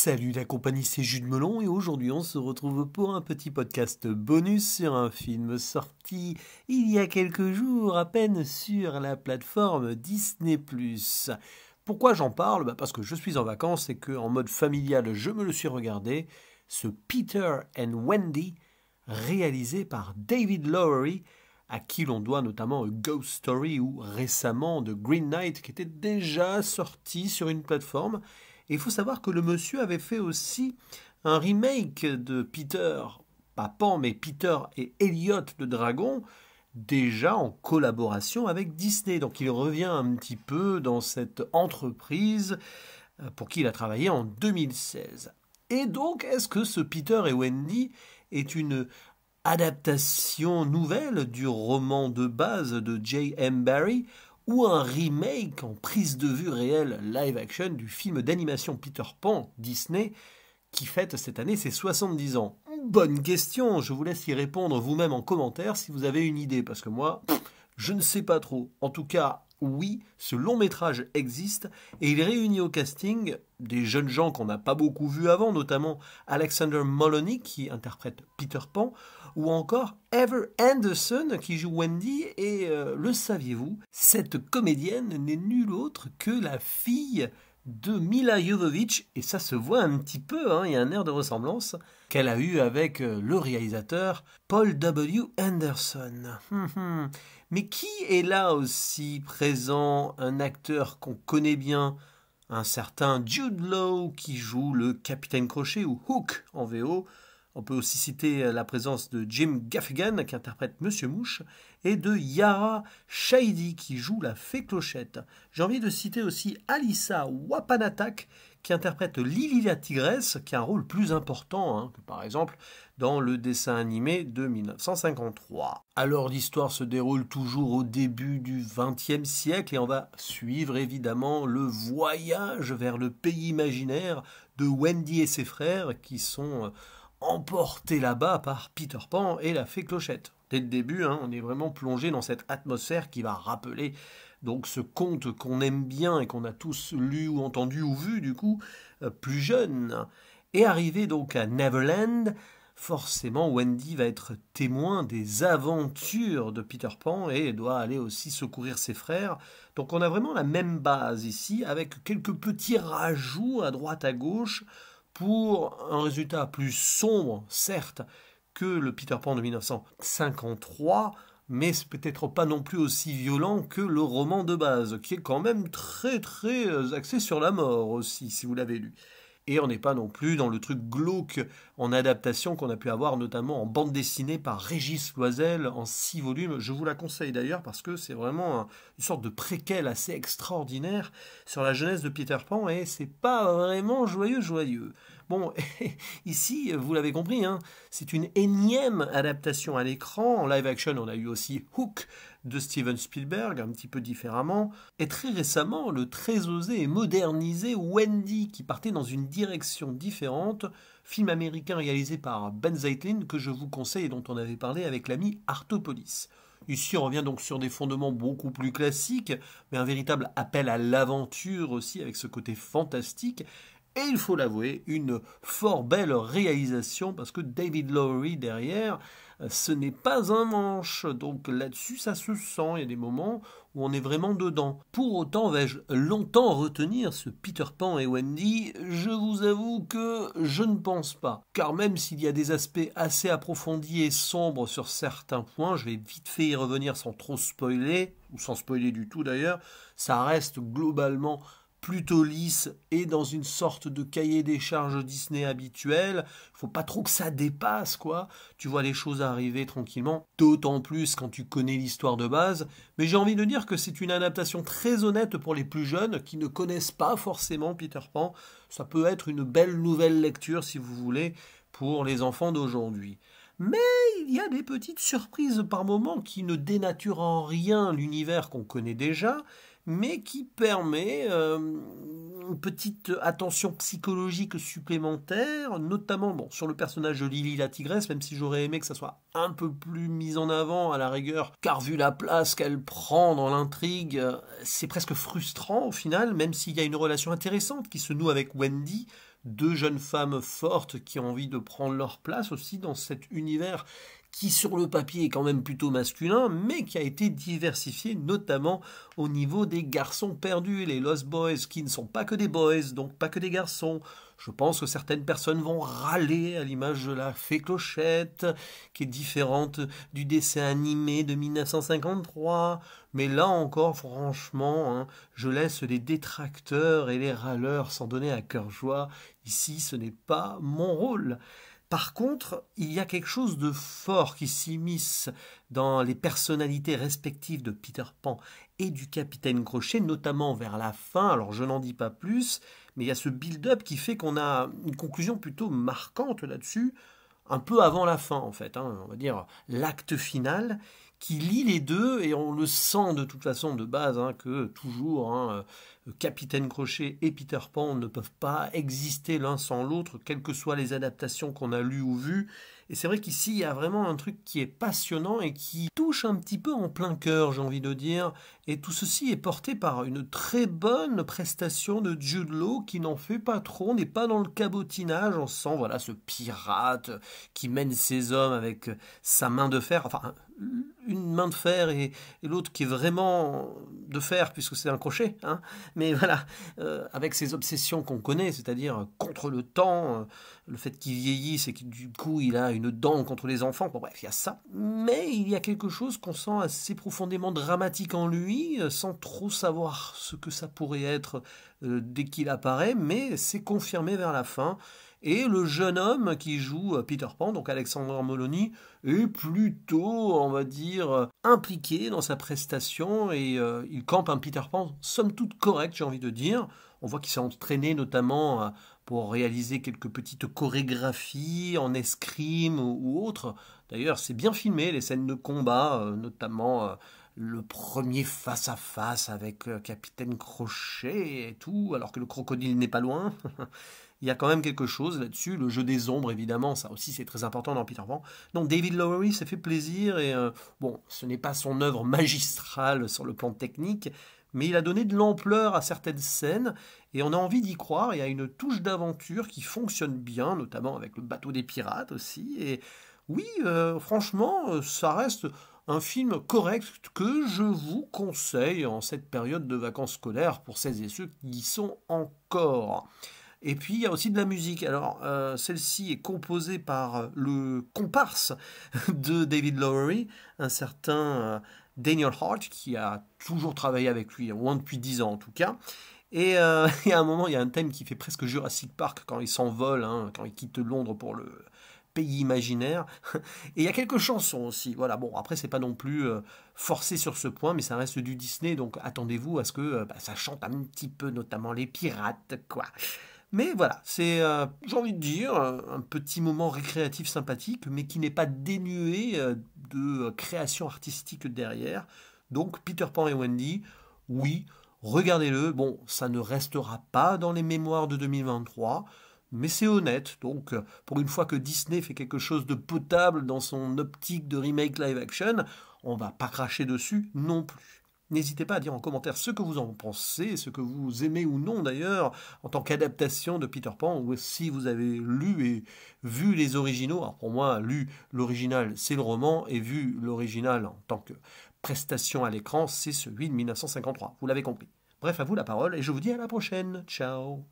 Salut la compagnie, c'est Jules Melon et aujourd'hui on se retrouve pour un petit podcast bonus sur un film sorti il y a quelques jours à peine sur la plateforme Disney+. Pourquoi j'en parle? Parce que je suis en vacances et qu'en mode familial je me le suis regardé, ce Peter and Wendy réalisé par David Lowery, à qui l'on doit notamment A Ghost Story ou récemment The Green Knight qui était déjà sorti sur une plateforme. Et il faut savoir que le monsieur avait fait aussi un remake de Peter, pas Pan, mais Peter et Elliot le dragon, déjà en collaboration avec Disney. Donc il revient un petit peu dans cette entreprise pour qui il a travaillé en 2016. Et donc, est-ce que ce Peter et Wendy est une adaptation nouvelle du roman de base de J.M. Barrie ou un remake en prise de vue réelle live action du film d'animation Peter Pan Disney qui fête cette année ses 70 ans? Bonne question, je vous laisse y répondre vous-même en commentaire si vous avez une idée, parce que moi, je ne sais pas trop. En tout cas, oui, ce long métrage existe et il réunit au casting des jeunes gens qu'on n'a pas beaucoup vus avant, notamment Alexander Molony qui interprète Peter Pan, ou encore Heather Anderson qui joue Wendy. Et le saviez-vous, cette comédienne n'est nulle autre que la fille de Mila Jovovich, et ça se voit un petit peu, il y a un air de ressemblance qu'elle a eu avec le réalisateur Paul W. Anderson. Mais qui est là aussi présent? Un acteur qu'on connaît bien, un certain Jude Law qui joue le Capitaine Crochet ou Hook en VO. On peut aussi citer la présence de Jim Gaffigan qui interprète Monsieur Mouche et de Yara Shahidi qui joue la Fée Clochette. J'ai envie de citer aussi Alyssa Wapanatak qui interprète Lily la Tigresse, qui a un rôle plus important que par exemple dans le dessin animé de 1953. Alors l'histoire se déroule toujours au début du XXe siècle et on va suivre évidemment le voyage vers le pays imaginaire de Wendy et ses frères qui sont emportés là-bas par Peter Pan et la Fée Clochette. Dès le début, on est vraiment plongé dans cette atmosphère qui va rappeler donc ce conte qu'on aime bien et qu'on a tous lu ou entendu ou vu du coup plus jeune. Et arrivé donc à Neverland, forcément Wendy va être témoin des aventures de Peter Pan et doit aller aussi secourir ses frères. Donc on a vraiment la même base ici avec quelques petits rajouts à droite à gauche pour un résultat plus sombre, certes, que le Peter Pan de 1953, mais c'est peut-être pas non plus aussi violent que le roman de base, qui est quand même très très axé sur la mort aussi, si vous l'avez lu. Et on n'est pas non plus dans le truc glauque en adaptation qu'on a pu avoir notamment en bande dessinée par Régis Loisel en 6 volumes. Je vous la conseille d'ailleurs parce que c'est vraiment une sorte de préquel assez extraordinaire sur la jeunesse de Peter Pan et c'est pas vraiment joyeux. Bon, ici, vous l'avez compris, c'est une énième adaptation à l'écran. En live action, on a eu aussi Hook de Steven Spielberg, un petit peu différemment. Et très récemment, le très osé et modernisé Wendy, qui partait dans une direction différente. Film américain réalisé par Ben Zeitlin, que je vous conseille et dont on avait parlé avec l'ami Artopolis. Ici, on revient donc sur des fondements beaucoup plus classiques, mais un véritable appel à l'aventure aussi, avec ce côté fantastique. Et il faut l'avouer, une fort belle réalisation parce que David Lowery derrière, ce n'est pas un manche. Donc là-dessus, ça se sent. Il y a des moments où on est vraiment dedans. Pour autant, vais-je longtemps retenir ce Peter Pan et Wendy? Je vous avoue que je ne pense pas. Car même s'il y a des aspects assez approfondis et sombres sur certains points, je vais vite fait y revenir sans trop spoiler, ou sans spoiler du tout d'ailleurs, ça reste globalement plutôt lisse et dans une sorte de cahier des charges Disney habituel. Faut pas trop que ça dépasse, quoi. Tu vois les choses arriver tranquillement, d'autant plus quand tu connais l'histoire de base. Mais j'ai envie de dire que c'est une adaptation très honnête pour les plus jeunes qui ne connaissent pas forcément Peter Pan. Ça peut être une belle nouvelle lecture, si vous voulez, pour les enfants d'aujourd'hui. Mais il y a des petites surprises par moments qui ne dénaturent en rien l'univers qu'on connaît déjà, mais qui permet une petite attention psychologique supplémentaire, notamment sur le personnage de Lily la Tigresse, même si j'aurais aimé que ça soit un peu plus mis en avant à la rigueur, car vu la place qu'elle prend dans l'intrigue, c'est presque frustrant au final, même s'il y a une relation intéressante qui se noue avec Wendy, deux jeunes femmes fortes qui ont envie de prendre leur place aussi dans cet univers qui sur le papier est quand même plutôt masculin, mais qui a été diversifié notamment au niveau des garçons perdus, les Lost Boys, qui ne sont pas que des boys, donc pas que des garçons. Je pense que certaines personnes vont râler à l'image de la Fée Clochette, qui est différente du dessin animé de 1953. Mais là encore, franchement, hein, je laisse les détracteurs et les râleurs s'en donner à cœur joie. Ici, ce n'est pas mon rôle. Par contre, il y a quelque chose de fort qui s'immisce dans les personnalités respectives de Peter Pan et du Capitaine Crochet, notamment vers la fin. Alors, je n'en dis pas plus, mais il y a ce build-up qui fait qu'on a une conclusion plutôt marquante là-dessus, un peu avant la fin, en fait, hein, on va dire l'acte final, qui lie les deux, et on le sent de toute façon de base, hein, que toujours, hein, Capitaine Crochet et Peter Pan ne peuvent pas exister l'un sans l'autre, quelles que soient les adaptations qu'on a lues ou vues. Et c'est vrai qu'ici, il y a vraiment un truc qui est passionnant et qui touche un petit peu en plein cœur, j'ai envie de dire. Et tout ceci est porté par une très bonne prestation de Jude Law qui n'en fait pas trop, n'est pas dans le cabotinage. On sent voilà, ce pirate qui mène ses hommes avec sa main de fer, enfin une main de fer et l'autre qui est vraiment de fer puisque c'est un crochet, hein. Mais voilà, avec ses obsessions qu'on connaît, c'est-à-dire contre le temps, le fait qu'il vieillisse et que du coup il a une dent contre les enfants, bon bref, il y a ça. Mais il y a quelque chose qu'on sent assez profondément dramatique en lui, sans trop savoir ce que ça pourrait être dès qu'il apparaît, mais c'est confirmé vers la fin. Et le jeune homme qui joue Peter Pan, donc Alexandre Molony, est plutôt, on va dire, impliqué dans sa prestation et il campe un Peter Pan somme toute correct, j'ai envie de dire. On voit qu'il s'est entraîné notamment pour réaliser quelques petites chorégraphies en escrime ou autre. D'ailleurs, c'est bien filmé, les scènes de combat, notamment le premier face-à-face avec Capitaine Crochet et tout, alors que le crocodile n'est pas loin. Il y a quand même quelque chose là-dessus, le jeu des ombres évidemment, ça aussi c'est très important dans Peter Pan. Donc David Lowery s'est fait plaisir et bon, ce n'est pas son œuvre magistrale sur le plan technique, mais il a donné de l'ampleur à certaines scènes et on a envie d'y croire. Il y a une touche d'aventure qui fonctionne bien, notamment avec le bateau des pirates aussi. Et oui, franchement, ça reste un film correct que je vous conseille en cette période de vacances scolaires pour celles et ceux qui y sont encore. Et puis il y a aussi de la musique. Alors celle-ci est composée par le comparse de David Lowery, un certain Daniel Hart, qui a toujours travaillé avec lui, au moins depuis 10 ans en tout cas. Et à un moment, il y a un thème qui fait presque Jurassic Park quand il s'envole, hein, quand il quitte Londres pour le pays imaginaire. Et il y a quelques chansons aussi. Voilà, bon, après, c'est pas non plus forcé sur ce point, mais ça reste du Disney, donc attendez-vous à ce que ça chante un petit peu, notamment les pirates, quoi. Mais voilà, c'est, j'ai envie de dire, un petit moment récréatif sympathique, mais qui n'est pas dénué de création artistique derrière. Donc, Peter Pan et Wendy, oui, regardez-le. Bon, ça ne restera pas dans les mémoires de 2023, mais c'est honnête. Donc, pour une fois que Disney fait quelque chose de potable dans son optique de remake live action, on va pas cracher dessus non plus. N'hésitez pas à dire en commentaire ce que vous en pensez, ce que vous aimez ou non d'ailleurs, en tant qu'adaptation de Peter Pan, ou si vous avez lu et vu les originaux. Alors pour moi, lu l'original, c'est le roman, et vu l'original en tant que prestation à l'écran, c'est celui de 1953. Vous l'avez compris. Bref, à vous la parole, et je vous dis à la prochaine. Ciao.